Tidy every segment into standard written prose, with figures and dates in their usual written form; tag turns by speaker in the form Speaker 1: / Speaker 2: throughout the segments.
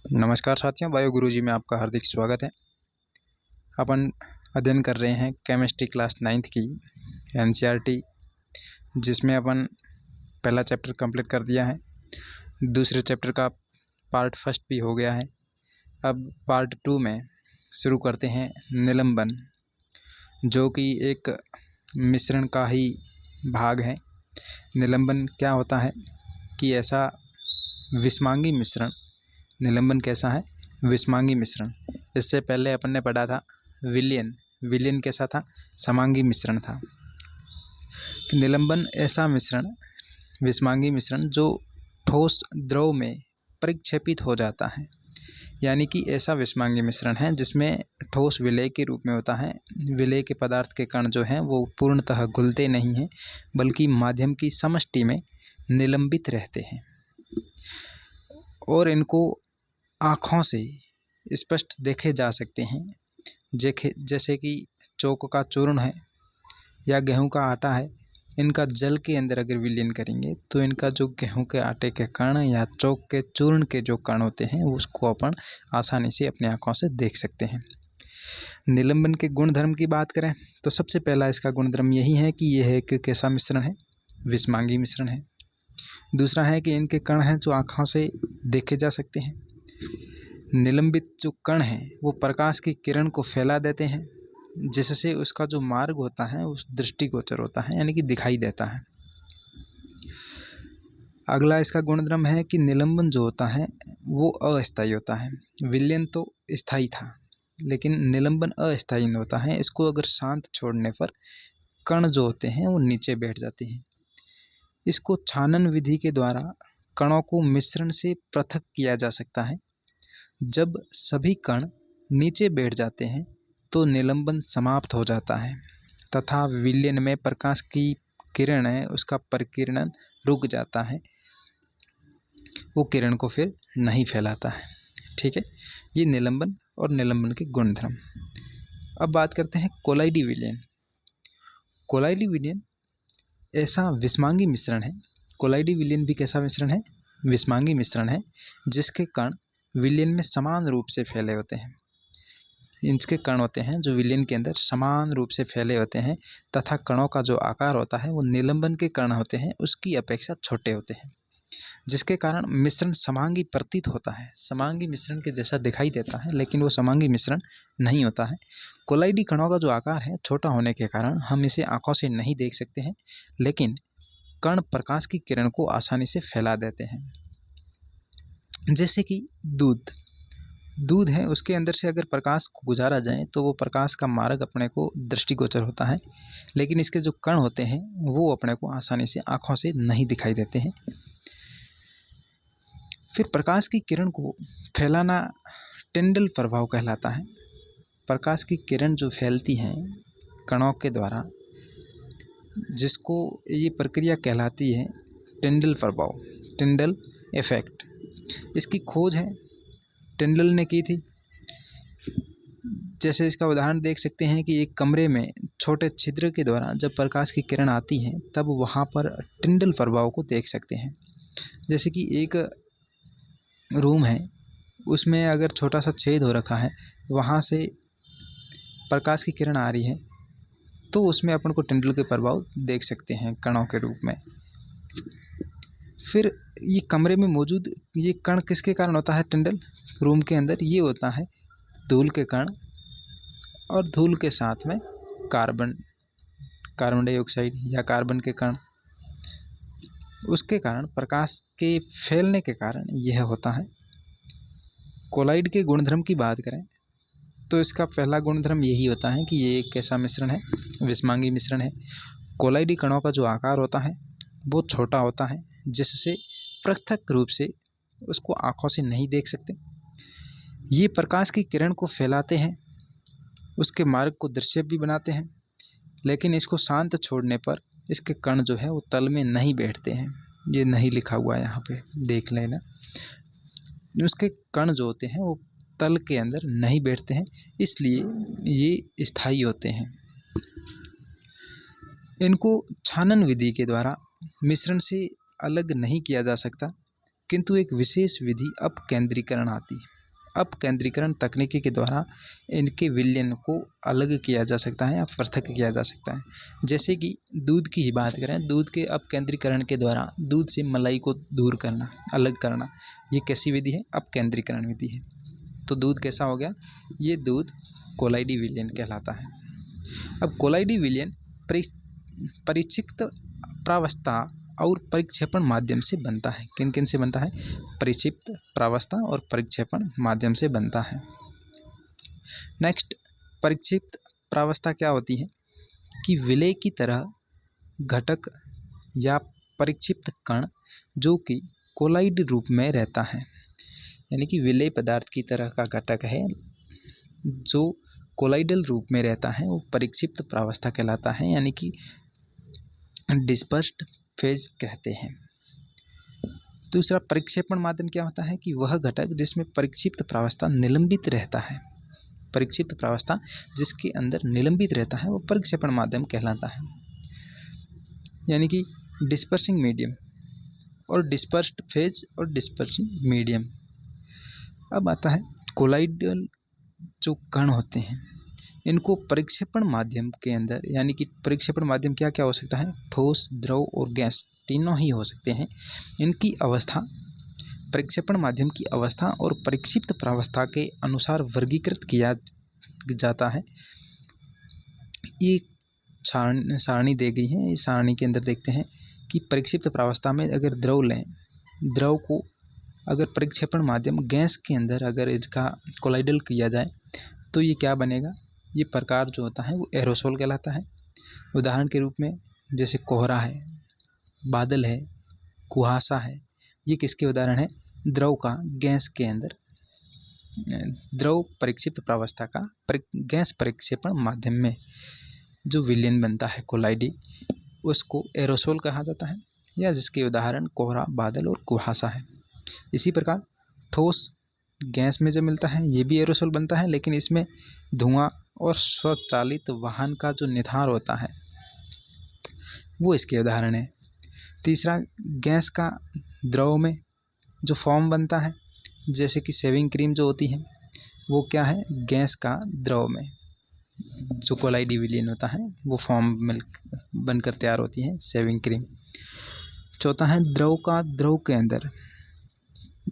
Speaker 1: नमस्कार साथियों, बायो गुरुजी में आपका हार्दिक स्वागत है। अपन अध्ययन कर रहे हैं केमिस्ट्री क्लास 9th की एनसीईआरटी, जिसमें अपन पहला चैप्टर कंप्लीट कर दिया है। दूसरे चैप्टर का पार्ट फर्स्ट भी हो गया है। अब पार्ट 2 में शुरू करते हैं निलंबन, जो कि एक मिश्रण का ही भाग है। निलंबन क्या होता है कि ऐसा विषमांगी मिश्रण, निलंबन कैसा है? विषमांगी मिश्रण। इससे पहले अपन ने पढ़ा था विलयन। विलयन कैसा था? समांगी मिश्रण था। निलंबन ऐसा मिश्रण, विषमांगी मिश्रण, जो ठोस द्रव में परिक्षेपित हो जाता है, यानी कि ऐसा विषमांगी मिश्रण है जिसमें ठोस विलेय के रूप में होता है। विलेय के पदार्थ के कण जो हैं वो पूर्णतः घुलते नहीं हैं, बल्कि माध्यम की समष्टि में निलंबित रहते हैं और इनको आँखों से स्पष्ट देखे जा सकते हैं। जैसे कि चौक का चूर्ण है या गेहूं का आटा है, इनका जल के अंदर अगर विलीन करेंगे तो इनका जो गेहूं के आटे के कण या चौक के चूर्ण के जो कण होते हैं उसको अपन आसानी से अपनी आँखों से देख सकते हैं। निलंबन के गुणधर्म की बात करें तो सबसे पहला इसका गुणधर्म यही है कि यह एक कैसा मिश्रण है? विषमांगी मिश्रण है। दूसरा है कि इनके कण हैं जो आँखों से देखे जा सकते हैं। निलंबित जो कण हैं वो प्रकाश की किरण को फैला देते हैं, जिससे उसका जो मार्ग होता है उस दृष्टिगोचर होता है, यानी कि दिखाई देता है। अगला इसका गुणधर्म है कि निलंबन जो होता है वो अस्थायी होता है। विलयन तो स्थायी था, लेकिन निलंबन अस्थायी होता है। इसको अगर शांत छोड़ने पर कण जो होते हैं वो नीचे बैठ जाते हैं। इसको छानन विधि के द्वारा कणों को मिश्रण से पृथक किया जा सकता है। जब सभी कण नीचे बैठ जाते हैं तो निलंबन समाप्त हो जाता है तथा विलयन में प्रकाश की किरण है उसका परिकिरणन रुक जाता है, वो किरण को फिर नहीं फैलाता है। ठीक है, ये निलंबन और निलंबन के गुणधर्म। अब बात करते हैं कोलाइडी विलयन। कोलाइडी विलयन ऐसा विषमांगी मिश्रण है। कोलाइडी विलयन भी कैसा मिश्रण है? विषमांगी मिश्रण है, जिसके कण विलयन में समान रूप से फैले होते हैं। इनके कण होते हैं जो विलयन के अंदर समान रूप से फैले होते हैं तथा कणों का जो आकार होता है वो निलंबन के कण होते हैं उसकी अपेक्षा छोटे होते हैं, जिसके कारण मिश्रण समांगी प्रतीत होता है। समांगी मिश्रण के जैसा दिखाई देता है, लेकिन वो समांगी मिश्रण नहीं होता है। कोलाइडी कणों का जो आकार है छोटा होने के कारण हम इसे आंखों से नहीं देख सकते हैं, लेकिन कण प्रकाश की किरण को आसानी से फैला देते हैं। जैसे कि दूध है, उसके अंदर से अगर प्रकाश को गुजारा जाए तो वो प्रकाश का मार्ग अपने को दृष्टिगोचर होता है, लेकिन इसके जो कण होते हैं वो अपने को आसानी से आँखों से नहीं दिखाई देते हैं। फिर प्रकाश की किरण को फैलाना टिंडल प्रभाव कहलाता है। प्रकाश की किरण जो फैलती है कणों के द्वारा, जिसको ये प्रक्रिया कहलाती है टिंडल प्रभाव, टिंडल इफेक्ट। इसकी खोज है टिंडल ने की थी। जैसे इसका उदाहरण देख सकते हैं कि एक कमरे में छोटे छिद्र के द्वारा जब प्रकाश की किरण आती है तब वहाँ पर टिंडल प्रभाव को देख सकते हैं। जैसे कि एक रूम है, उसमें अगर छोटा सा छेद हो रखा है, वहाँ से प्रकाश की किरण आ रही है तो उसमें अपन को टिंडल के प्रभाव देख सकते हैं कणों के रूप में। फिर ये कमरे में मौजूद ये कण किसके कारण होता है? टिंडल रूम के अंदर ये होता है धूल के कण और धूल के साथ में कार्बन डाइऑक्साइड या कार्बन के कण। उसके कारण प्रकाश के फैलने के कारण यह होता है। कोलाइड के गुणधर्म की बात करें तो इसका पहला गुणधर्म यही होता है कि ये एक कैसा मिश्रण है? विषमांगी मिश्रण है। कोलाइडी कणों का जो आकार होता है वो छोटा होता है, जिससे पृथक रूप से उसको आँखों से नहीं देख सकते। ये प्रकाश की किरण को फैलाते हैं, उसके मार्ग को दृश्य भी बनाते हैं, लेकिन इसको शांत छोड़ने पर इसके कण जो है वो तल में नहीं बैठते हैं। ये नहीं लिखा हुआ है, यहाँ पे देख लेना। उसके कण जो होते हैं वो तल के अंदर नहीं बैठते हैं, इसलिए ये स्थायी होते हैं। इनको छानन विधि के द्वारा मिश्रण से अलग नहीं किया जा सकता, किंतु एक विशेष विधि अपकेंद्रीकरण आती है। अपकेंद्रीकरण तकनीकी के द्वारा इनके विलयन को अलग किया जा सकता है या पृथक किया जा सकता है। जैसे कि दूध की ही बात करें, दूध के अपकेंद्रीकरण के द्वारा दूध से मलाई को दूर करना, अलग करना, ये कैसी विधि है? अपकेंद्रीकरण विधि है। तो दूध कैसा हो गया? ये दूध कोलाइडी विलयन कहलाता है। अब कोलाइडी विलयन परिक्षिप्त प्रावस्था और परिक्षेपण माध्यम से बनता है। किन किन से बनता है? परिक्षिप्त प्रावस्था और परिक्षेपण माध्यम से बनता है। नेक्स्ट, परिक्षिप्त प्रावस्था क्या होती है? कि विलय की तरह घटक या परिक्षिप्त कण जो कि कोलाइड रूप में रहता है, यानी कि विलय पदार्थ की तरह का घटक है जो कोलाइडल रूप में रहता है, वो परिक्षिप्त प्रावस्था कहलाता है, यानी कि डिस्पर्स्ड फेज कहते हैं। दूसरा, परिक्षेपण माध्यम क्या होता है? कि वह घटक जिसमें परिक्षिप्त प्रावस्था निलंबित रहता है, परिक्षिप्त प्रावस्था जिसके अंदर निलंबित रहता है, वो परिक्षेपण माध्यम कहलाता है, यानी कि डिस्पर्सिंग मीडियम और डिस्पर्स्ड फेज और डिस्पर्सिंग मीडियम। अब आता है कोलाइडल जो कण होते हैं, इनको परिक्षेपण माध्यम के अंदर, यानी कि परिक्षेपण माध्यम क्या क्या हो सकता है? ठोस, द्रव और गैस, तीनों ही हो सकते हैं। इनकी अवस्था, परिक्षेपण माध्यम की अवस्था और परिक्षिप्त प्रावस्था के अनुसार वर्गीकृत किया जाता है। ये सारणी दी गई है। इस सारणी के अंदर देखते हैं कि परिक्षिप्त प्रावस्था में अगर द्रव लें, द्रव को अगर परिक्षेपण माध्यम गैस के अंदर अगर इसका कोलाइडल किया जाए तो ये क्या बनेगा? ये प्रकार जो होता है वो एरोसोल कहलाता है। उदाहरण के रूप में जैसे कोहरा है, बादल है, कुहासा है, ये किसके उदाहरण है? द्रव का गैस के अंदर, द्रव परिक्षिप्त प्रावस्था का गैस परिक्षेपण माध्यम में जो विलयन बनता है कोलाइडी, उसको एरोसोल कहा जाता है, या जिसके उदाहरण कोहरा, बादल और कुहासा है। इसी प्रकार ठोस गैस में जब मिलता है ये भी एरोसोल बनता है, लेकिन इसमें धुआं और स्वचालित वाहन का जो निथार होता है वो इसके उदाहरण है। तीसरा, गैस का द्रव में जो फॉर्म बनता है, जैसे कि शेविंग क्रीम जो होती है वो क्या है? गैस का द्रव में जो कोलाइडी विलयन होता है वो फॉर्म मिल्क बनकर तैयार होती है, शेविंग क्रीम। चौथा है द्रव का द्रव के अंदर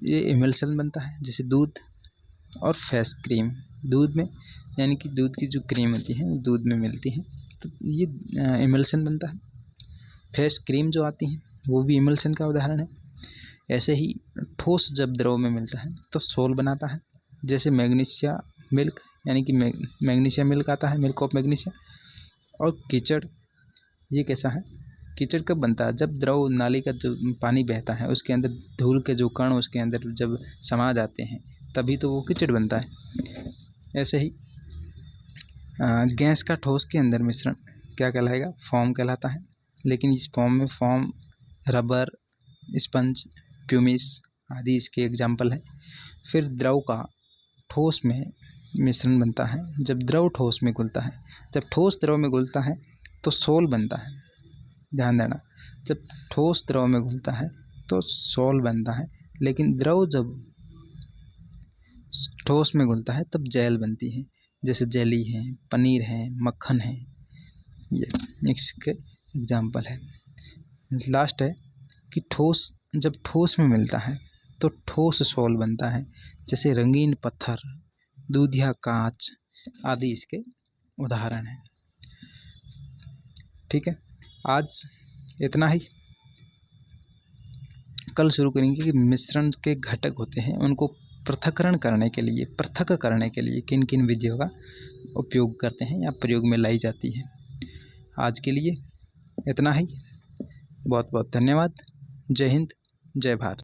Speaker 1: ये इमल्सन बनता है, जैसे दूध और फेस क्रीम, दूध में, यानी कि दूध की जो क्रीम होती है वो दूध में मिलती है, तो ये इमल्सन बनता है। फेस क्रीम जो आती है वो भी इमल्सन का उदाहरण है। ऐसे ही ठोस जब द्रव में मिलता है तो सोल बनाता है, जैसे मैग्नीशिया मिल्क, यानी कि मैग्नीशिया मिल्क आता है, मिल्क ऑफ मैग्नीशिया। और कीचड़, ये कैसा है? कीचड़ कब बनता है? जब द्रव नाली का जो पानी बहता है उसके अंदर धूल के जो कण उसके अंदर जब समा जाते हैं तभी तो वो कीचड़ बनता है। ऐसे ही गैस का ठोस के अंदर मिश्रण क्या कहलाएगा? फॉर्म कहलाता है, लेकिन इस फॉर्म में फॉर्म, रबर, स्पंज, प्यूमिस आदि इसके एग्जाम्पल है। फिर द्रव का ठोस में मिश्रण बनता है, जब द्रव ठोस में घुलता है, जब ठोस द्रव में घुलता है तो सोल बनता है। ध्यान देना, जब ठोस द्रव में घुलता है तो सोल बनता है, लेकिन द्रव जब ठोस में घुलता है तब जेल बनती है, जैसे जेली है, पनीर है, मक्खन है, ये इसके एग्जाम्पल है। लास्ट है कि ठोस जब ठोस में मिलता है तो ठोस सोल बनता है, जैसे रंगीन पत्थर, दूधिया कांच आदि इसके उदाहरण हैं। ठीक है, आज इतना ही। कल शुरू करेंगे कि मिश्रण के घटक होते हैं उनको पृथक्करण करने के लिए, पृथक करने के लिए किन किन विधियों का उपयोग करते हैं या प्रयोग में लाई जाती है। आज के लिए इतना ही। बहुत बहुत धन्यवाद। जय हिंद, जय भारत।